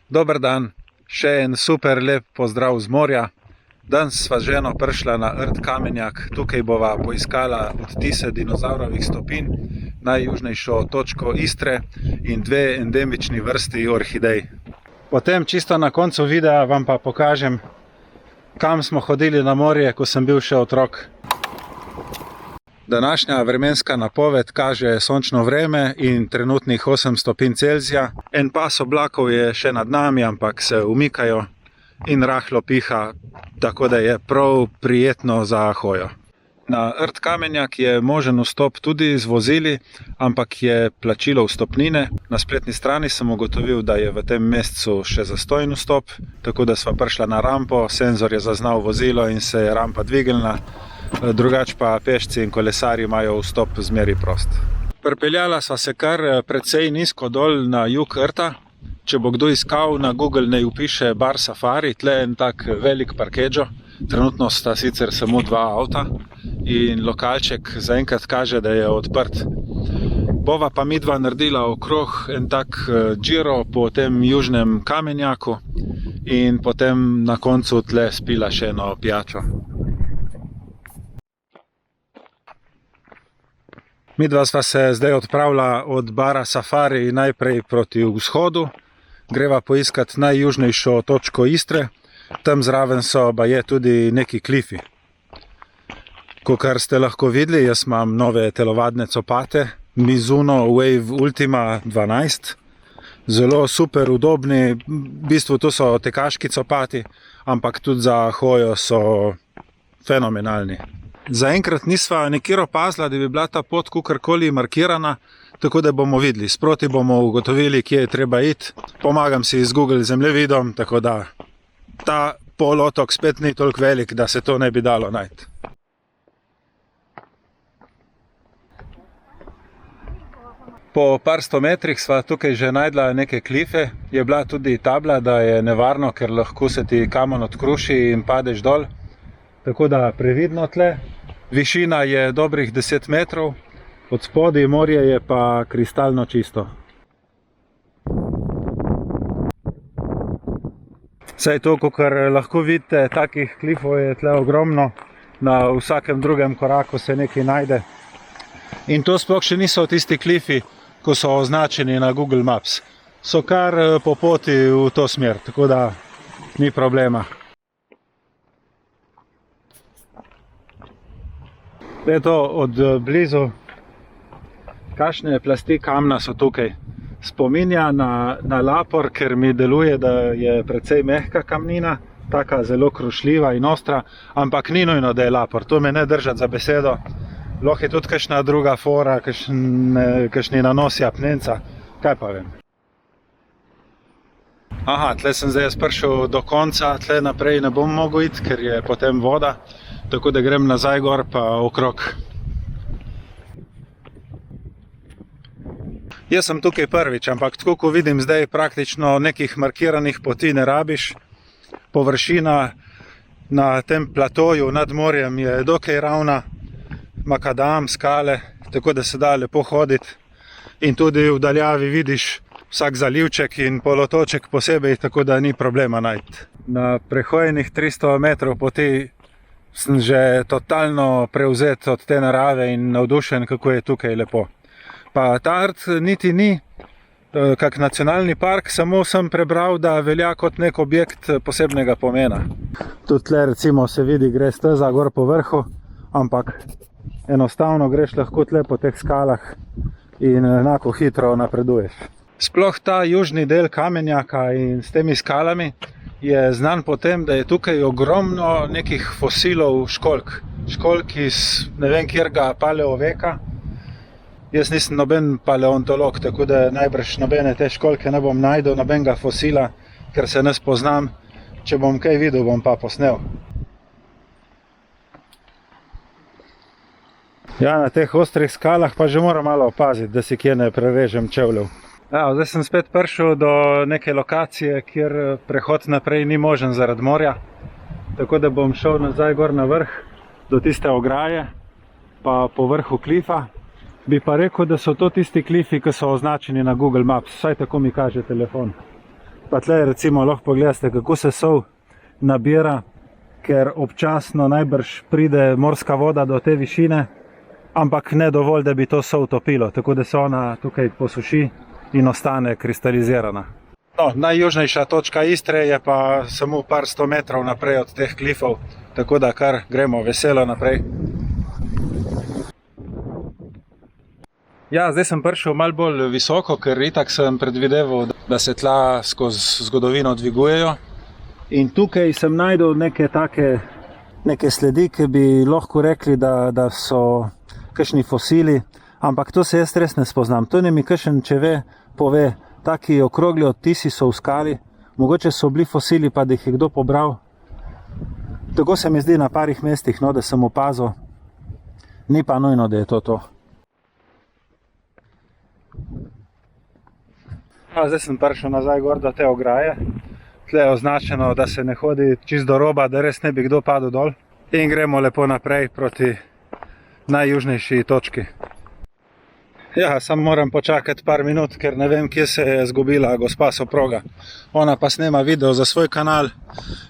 Dober dan, še en super lep pozdrav z morja. Danes sva z ženo prišla na Rt Kamenjak, tukaj bova poiskala odtise dinozavrovih stopinj, najjužnejšo točko Istre in dve endemični vrsti orhidej. Potem čisto na koncu videa vam pa pokažem, kam smo hodili na morje, ko sem bil še otrok. Današnja vremenska napoved kaže sončno vreme in trenutnih 8 stopinj Celzija. En pas oblakov je še nad nami, ampak se umikajo in rahlo piha, tako da je prav prijetno za hojo. Na Rt Kamenjak je možen vstop tudi z vozili, ampak je plačilo vstopnine. Na spletni strani sem ugotovil, da je v tem mesecu še zastojen vstop, tako da sva prišla na rampo, senzor je zaznal vozilo in se je rampa dvignila. Drugač pa pešci in kolesarji imajo vstop zmeri prost. Pripeljala sva se kar precej nizko dol na jug Rta. Če bo kdo iskal, na Google naj vpiše Bar Safari, tle en tak velik parkeggio. Trenutno sta sicer samo 2 avta in lokalček zaenkrat kaže, da je odprt. Bova pa midva naredila okrog en tak giro po tem južnem Kamenjaku in potem na koncu tle spila še eno pijačo. Midva sva se zdaj odpravila od Bara Safari najprej proti vzhodu. Greva poiskat najjužnejšo točko Istre. Tam zraven so baje tudi neki klifi. Kakor ste lahko videli, jaz imam nove telovadne copate Mizuno Wave Ultima 12. Zelo super udobni, v bistvu to so tekaški copati, ampak tudi za hojo so fenomenalni. Zaenkrat nisva nikjer opazila, da bi bila ta pot kakorkoli markirana, tako da bomo videli. Sproti bomo ugotovili, kje je treba iti. Pomagam si z Google zemljevidom, tako da ta polotok spet ni toliko velik, da se to ne bi dalo najti. Po par 100 metrih sva tukaj že najdla neke klife. Je bila tudi tabla, da je nevarno, ker lahko se ti kamen odkruši in padeš dol. Tako da previdno tle. Višina je dobrih 10 metrov, od spodaj morje je pa kristalno čisto. Saj to, kakor lahko vidite, takih klifov je tle ogromno. Na vsakem drugem koraku se nekaj najde. In to sploh še niso tisti klifi, ko so označeni na Google Maps. So kar po poti v to smer, tako da ni problema. Eto, od blizu, kakšne plasti kamna so tukaj. Spominja na lapor, ker mi deluje, da je precej mehka kamnina, taka zelo krušljiva in ostra, ampak ni nujno, da je lapor. To me ne držati za besedo. Lahko je tudi kakšna druga fora, kakšni nanosi apnenca, kaj pa vem. Aha, tle sem zdaj prišel do konca, tle naprej ne bom mogel iti, ker je potem voda. Tako da grem nazaj gor pa okrog. Jaz sem tukaj prvič, ampak tako ko vidim zdaj praktično nekih markiranih poti ne rabiš. Površina na tem platoju nad morjem je dokaj ravna, makadam, skale, tako da se da lepo hoditi. In tudi v daljavi vidiš vsak zalivček in polotoček posebej, tako da ni problema najti. Na prehojenih 300 metrov poti sem že totalno prevzet od te narave in navdušen, kako je tukaj lepo. Pa ta Rt niti ni kak nacionalni park, samo sem prebral, da velja kot nek objekt posebnega pomena. Tudi tle recimo se vidi, gre steza gor po vrhu, ampak enostavno greš lahko tle po teh skalah in enako hitro napreduješ. Sploh ta južni del Kamenjaka in s temi skalami je znan po tem, da je tukaj ogromno nekih fosilov školjk. Školjk iz ne vem kjerga paleoveka. Jaz nisem noben paleontolog, tako da najbrž nobene te školjke ne bom najdel, nobenega fosila, ker se ne spoznam. Če bom kaj videl, bom pa posnel. Ja, na teh ostrih skalah pa že moram malo opaziti, da si kje ne prerežem čevljev. Zdaj sem spet prišel do neke lokacije, kjer prehod naprej ni možen zaradi morja. Tako da bom šel nazaj gor na vrh, do tiste ograje, pa po vrhu klifa. Bi pa rekel, da so to tisti klifi, ki so označeni na Google Maps, vsaj tako mi kaže telefon. Pa tle recimo lahko pogledate, kako se sol nabira, ker občasno najbrž pride morska voda do te višine, ampak ne dovolj, da bi to sol topilo, tako da se ona tukaj posuši in ostane kristalizirana. No, najjužnejša točka Istre je pa samo par 100 metrov naprej od teh klifov, tako da kar gremo veselo naprej. Ja, zdaj sem prišel malo bolj visoko, ker itak sem predvideval, da se tla skozi zgodovino dvigujejo. In tukaj sem najdel neke sledi, ki bi lahko rekli, da so kakšni fosili, ampak to se jaz res ne spoznam. To ne mi kakšen, če ve, pove, taki okrogli odtisi so v skali, mogoče so bili fosili, pa da jih je kdo pobral. Tako se mi zdi na parih mestih, no, da sem opazil, ni pa nujno, da je to. Zdaj sem prišel nazaj gor do te ograje. Tle je označeno, da se ne hodi čist do roba, da res ne bi kdo padel dol. In gremo lepo naprej proti najjužnejši točki. Ja, sam moram počakati par minut, ker ne vem, kje se je zgubila gospa soproga. Ona pa snema video za svoj kanal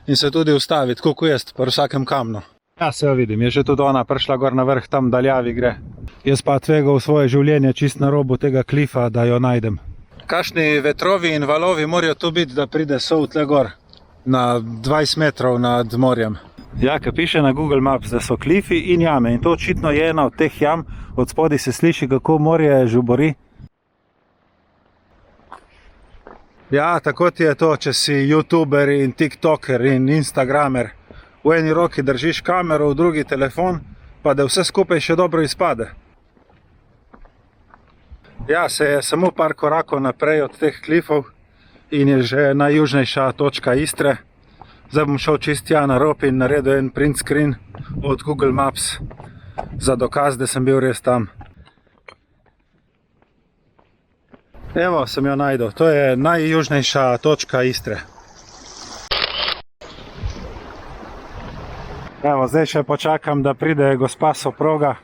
in se tudi ustavi, tako kot jaz, pri vsakem kamnu. Ja, se jo vidim, je že tudi ona prišla gor na vrh, tam daljavi gre. Jaz pa tvegal svoje življenje čist na robu tega klifa, da jo najdem. Kakšni vetrovi in valovi morajo tu biti, da pride sol tle gor, na 20 metrov nad morjem. Ja, ki piše na Google Maps, da so klifi in jame in to očitno je ena od teh jam, od spodaj se sliši, kako morje žubori. Ja, tako ti je to, če si youtuber in tiktoker in instagramer. V eni roki držiš kamero, v drugi telefon, pa da vse skupaj še dobro izpade. Ja, se je samo par korakov naprej od teh klifov in je že najjužnejša točka Istre. Zdaj bom šel čist tja na rob in naredil en print screen od Google Maps za dokaz, da sem bil res tam. Evo, sem jo najdel. To je najjužnejša točka Istre. Evo, zdaj še počakam, da pride gospa soproga,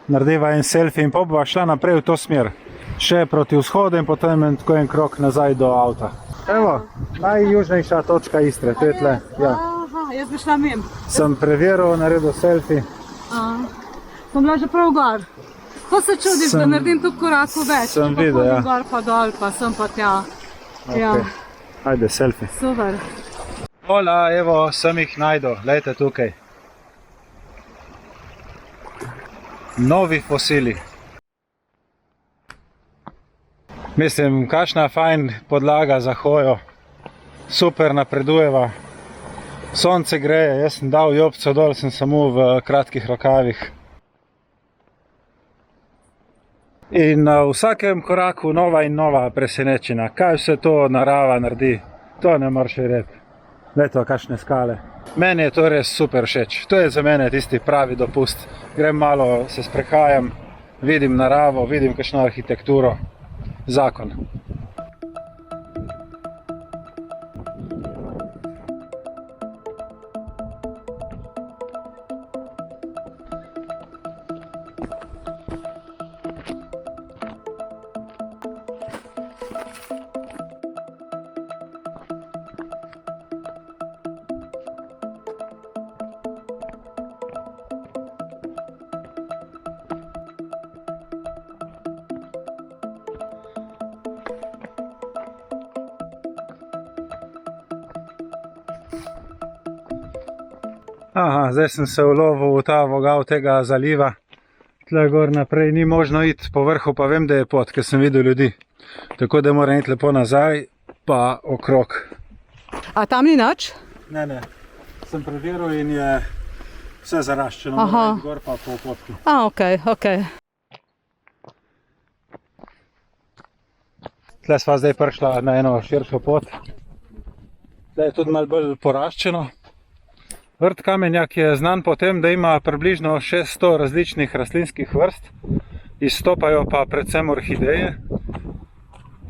narediva en selfie in pa bova šla naprej v to smer. Še proti vzhodu in potem tako en krok nazaj do avta. Evo, najjužnejša točka Istre, to je tle. Ja. Aha, jaz bi šla mim. Sem preveril, naredil selfie. Sem bila že prav gor. Ko se čudiš, da naredim tu korakov več. Sem videl, ja. Gor pa dol, pa sem pa tja. Ja. Ajde, selfie. Super. Hola, evo, sem jih najdel, lejte tukaj. Novi fosili. Mislim, kakšna fajn podlaga za hojo. Super napredujeva. Sonce greje, jaz sem dal jopco dol, sem samo v kratkih rokavih. In na vsakem koraku nova in nova presenečenja. Kaj vse to narava naredi, to ne moreš verjeti. Leto, kakšne skale. Meni je to res super všeč. To je za mene tisti pravi dopust. Grem malo, se sprehajam, vidim naravo, vidim kakšno arhitekturo. Zakon. Aha, zdaj sem se ulovil v ta vogal tega zaliva. Tle gor naprej ni možno iti, po vrhu pa vem, da je pot, ker sem videl ljudi. Tako da moram iti lepo nazaj, pa okrog. A tam ni nič? Ne. Sem preveril in je vse zaraščeno. Moram iti gor pa po potki. Okej. Tle sva zdaj prišla na eno širšo pot. Tle je tudi malo bolj poraščeno. Vrt Kamenjak je znan po tem, da ima približno 600 različnih rastlinskih vrst, izstopajo pa predvsem orhideje.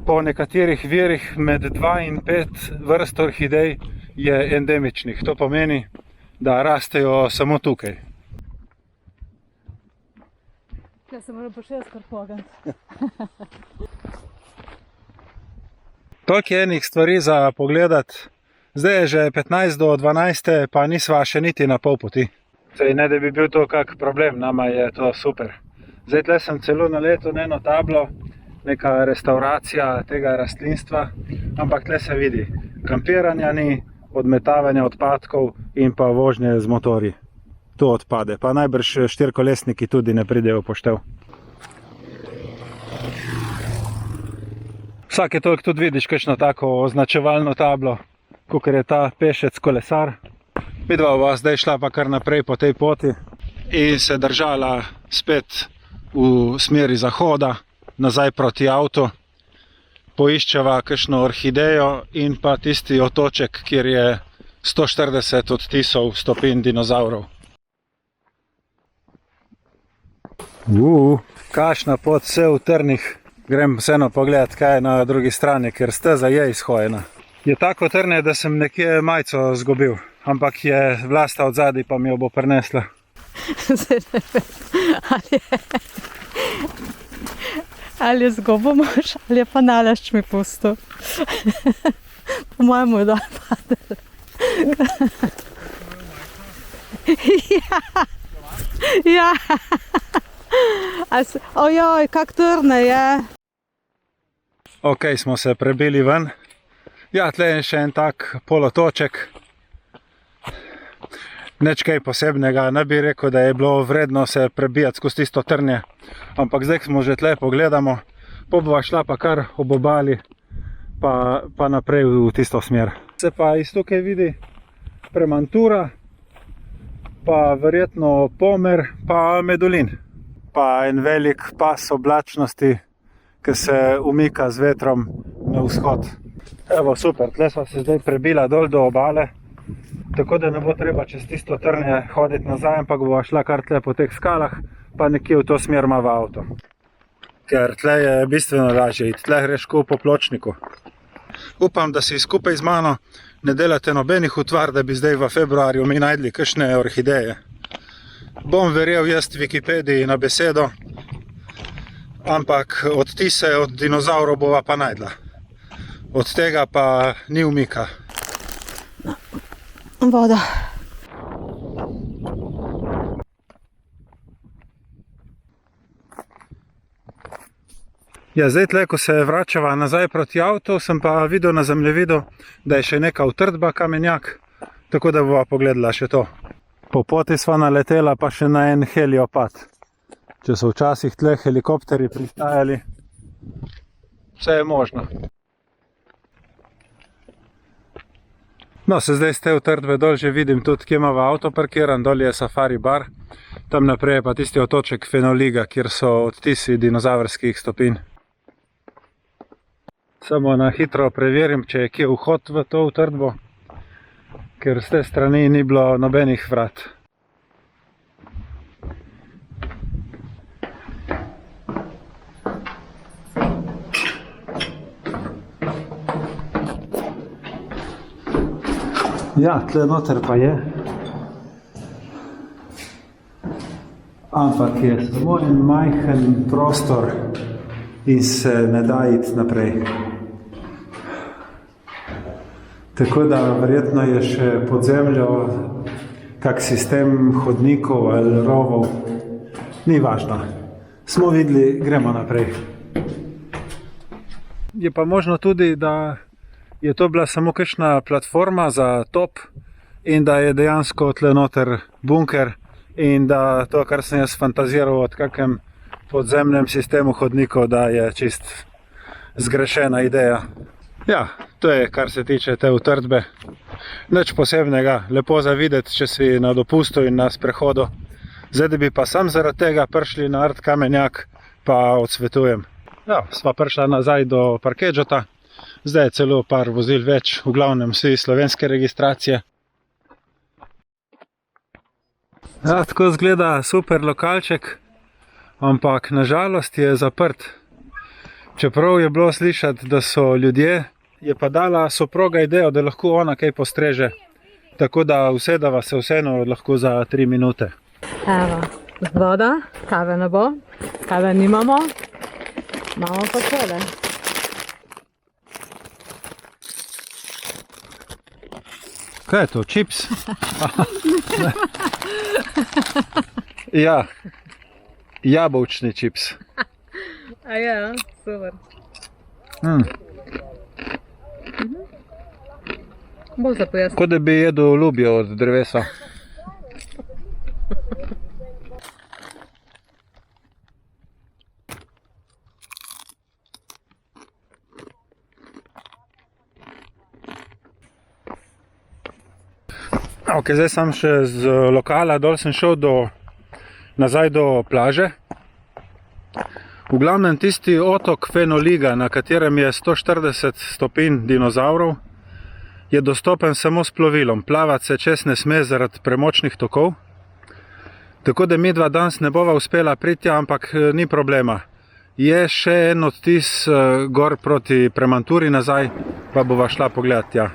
Po nekaterih virih med 2 in 5 vrst orhidej je endemičnih. To pomeni, da rastejo samo tukaj. Ja se moram pa še jaz kar pogledati. Toliko je enih stvari za pogledati. Zdaj je že 15 do 12, pa nisva še niti na pol poti. Sej ne, da bi bil to kak problem, nama je to super. Zdaj tle sem celo naletel na eno tablo, neka restauracija tega rastlinstva, ampak tle se vidi, kampiranja ni, odmetavanja odpadkov in pa vožnje z motorji. To odpade, pa najbrž štirikolesniki tudi ne pridejo v poštev. Vsake toliko tudi vidiš kakšno tako označevalno tablo, kakor je ta pešec kolesar. Vidva bova zdaj šla pa kar naprej po tej poti in se držala spet v smeri zahoda, nazaj proti avtu. Poiščeva kakšno orhidejo in pa tisti otoček, kjer je 140 odtisov stopinj dinozavrov. Kakšna pot, vse v trnih. Grem vseeno pogledat, kaj je na drugi strani, ker steza je izhojena. Je tako trne, da sem nekje majico zgubil, ampak je Vlasta od zadaj, pa mi jo bo prinesla. Ali je zgubil mož, ali je pa nalašč mi pustil. Po mojemu je dol padel. Ja. Ojoj, kak trne je. Ok, smo se prebili ven. Ja, tle je še en tak polotoček. Nič kaj posebnega, ne bi rekel, da je bilo vredno se prebijati skozi tisto trnje. Ampak zdaj smo že tle, pogledamo, pa bova šla pa kar ob obali, pa naprej v tisto smer. Se pa iz tukaj vidi Premantura, pa verjetno Pomer, pa Medulin. Pa en velik pas oblačnosti, ki se umika z vetrom na vzhod. Evo, super, tle sva se zdaj prebila dol do obale, tako da ne bo treba čez tisto trnje hoditi nazaj, ampak bova šla kar tle po teh skalah, pa nekje v to smer ima v avto. Ker tle je bistveno lažje iti, tle greš ko po pločniku. Upam, da si skupaj z mano ne delate nobenih utvar, da bi zdaj v februarju mi najdli kakšne orhideje. Bom verjel jaz Wikipediji na besedo, ampak odtise od dinozavrov bova pa najdla. Od tega pa ni umika. Voda. Ja, zdaj tle, ko se vračava nazaj proti avtu, sem pa videl na zemljevidu, da je še neka utrdba kamenjak, tako da bova pogledala še to. Po poti sva naletela pa še na en heliopad. Če so včasih tle helikopteri pristajali, vse je možno. No, se zdaj z te utrdbe dol že vidim tudi, kje imava avto parkiran, dol je safari bar, tam naprej je pa tisti otoček Fenoliga, kjer so odtisi dinozavrskih stopinj. Samo na hitro preverim, če je kje vhod v to utrdbo, ker z te strani ni bilo nobenih vrat. Ja, tle noter pa je. Ampak je samo en majhen prostor in se ne da iti naprej. Tako da verjetno je še pod zemljo kak sistem hodnikov ali rovov. Ni važno. Smo videli, gremo naprej. Je pa možno tudi, da je to bila samo kakšna platforma za top in da je dejansko tle noter bunker in da to, kar sem jaz fantaziral od kakem podzemnem sistemu hodnikov, da je čist zgrešena ideja. Ja, to je, kar se tiče te utrdbe. Nič posebnega, lepo za videti, če si na dopustu in na sprehodu. Zdaj, da bi pa sam zaradi tega prišli na Art Kamenjak, pa odsvetujem. Ja, sva prišla nazaj do parkedžota. Zdaj je celo par vozil več, v glavnem vsi slovenske registracije. Ja, tako izgleda super lokalček, ampak nažalost je zaprt. Čeprav je bilo slišati, da so ljudje, je pa dala soproga idejo, da lahko ona kaj postreže. Tako da usedava se vseeno lahko za 3 minute. Evo, voda, kave ne bo, kave nimamo, imamo pa tole. Kaj je to, čips? Ja, jabolčni čips. A ja, super. Bo za pojasniti. Kot da bi jedel lubjo od drevesa. Ok, zdaj sem še z lokala, dol sem šel nazaj do plaže. V glavnem tisti otok Fenoliga, na katerem je 140 stopinj dinozavrov, je dostopen samo s plovilom. Plavati se čez ne sme zaradi premočnih tokov. Tako da mi dva danes ne bova uspela priti, ampak ni problema. Je še en odtis gor proti Premanturi nazaj, pa bova šla pogledati tja.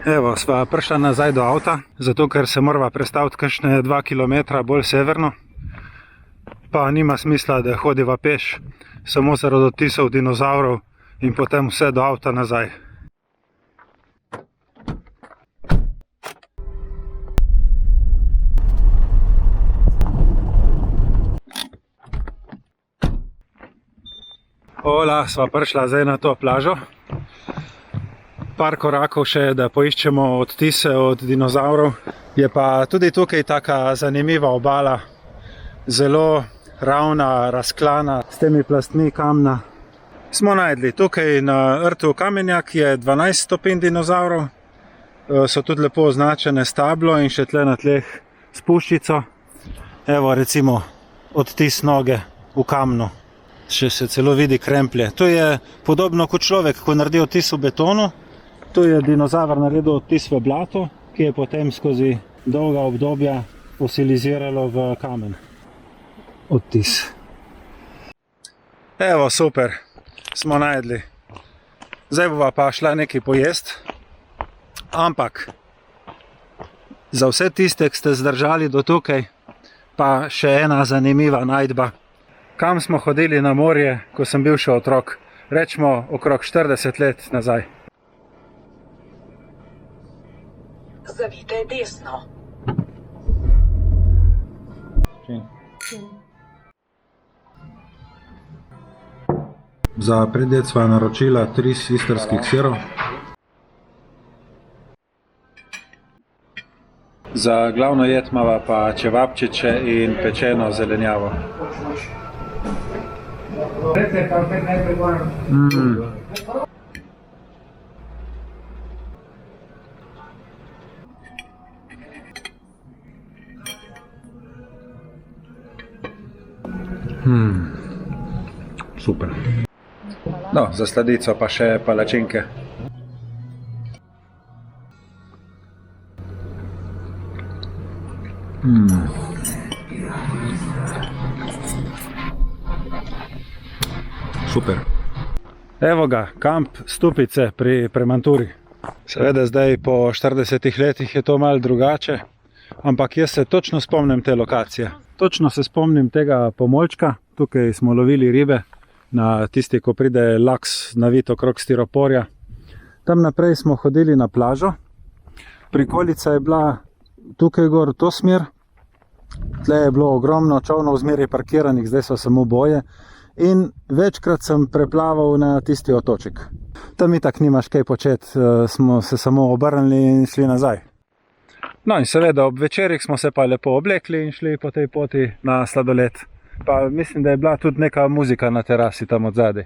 Evo, sva prišla nazaj do avta, zato ker se morava prestaviti kakšne 2 km bolj severno. Pa nima smisla, da hodiva peš, samo zaradi odtisov dinozavrov in potem vse do avta nazaj. Hola, sva prišla zdaj na to plažo. Par korakov še, da poiščemo odtise od dinozavrov. Je pa tudi tukaj taka zanimiva obala, zelo ravna, razklana, s temi plastmi kamna. Smo najdli tukaj na rtu Kamenjak je 12 stopinj dinozavrov, so tudi lepo označene stablo in še tle na tleh s puščico. Evo recimo odtis noge v kamnu, še se celo vidi kremplje. To je podobno kot človek, ko naredi odtis v betonu. Tu je dinozavr naredil odtis v blato, ki je potem skozi dolga obdobja fosiliziralo v kamen. Odtis. Evo, super, smo najdli. Zdaj bova pa šla nekaj pojest. Ampak, za vse tiste, ki ste zdržali do tukaj, pa še ena zanimiva najdba. Kam smo hodili na morje, ko sem bil še otrok? Rečemo okrog 40 let nazaj. Zavijte desno. Za predjed sva naročila 3 istrskih sirov. Za glavno jed imava pa čevapčiče in pečeno zelenjavo. Super. No, za sladico pa še palačinke. Super. Evo ga, kamp Stupice pri Premanturi. Seveda zdaj po 40 letih je to malo drugače, ampak jaz se točno spomnim te lokacije. Točno se spomnim tega pomolčka, tukaj smo lovili ribe, na tisti, ko pride laks navit okrog stiroporja. Tam naprej smo hodili na plažo, prikolica je bila tukaj gor v to smer, tle je bilo ogromno čovnov zmeraj parkiranih, zdaj so samo boje in večkrat sem preplaval na tisti otoček. Tam itak nimaš kaj početi, smo se samo obrnili in šli nazaj. No in seveda ob večerih smo se pa lepo oblekli in šli po tej poti na sladoled. Pa mislim, da je bila tudi neka muzika na terasi tam od zadaj.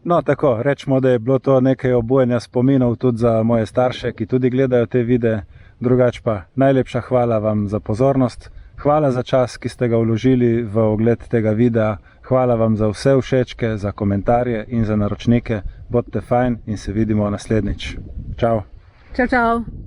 No tako, rečemo, da je bilo to nekaj obujanja spominov tudi za moje starše, ki tudi gledajo te videe. Drugač pa najlepša hvala vam za pozornost, hvala za čas, ki ste ga vložili v ogled tega videa, hvala vam za vse všečke, za komentarje in za naročnike. Bodite fajn in se vidimo naslednjič. Čau! Čau, čau!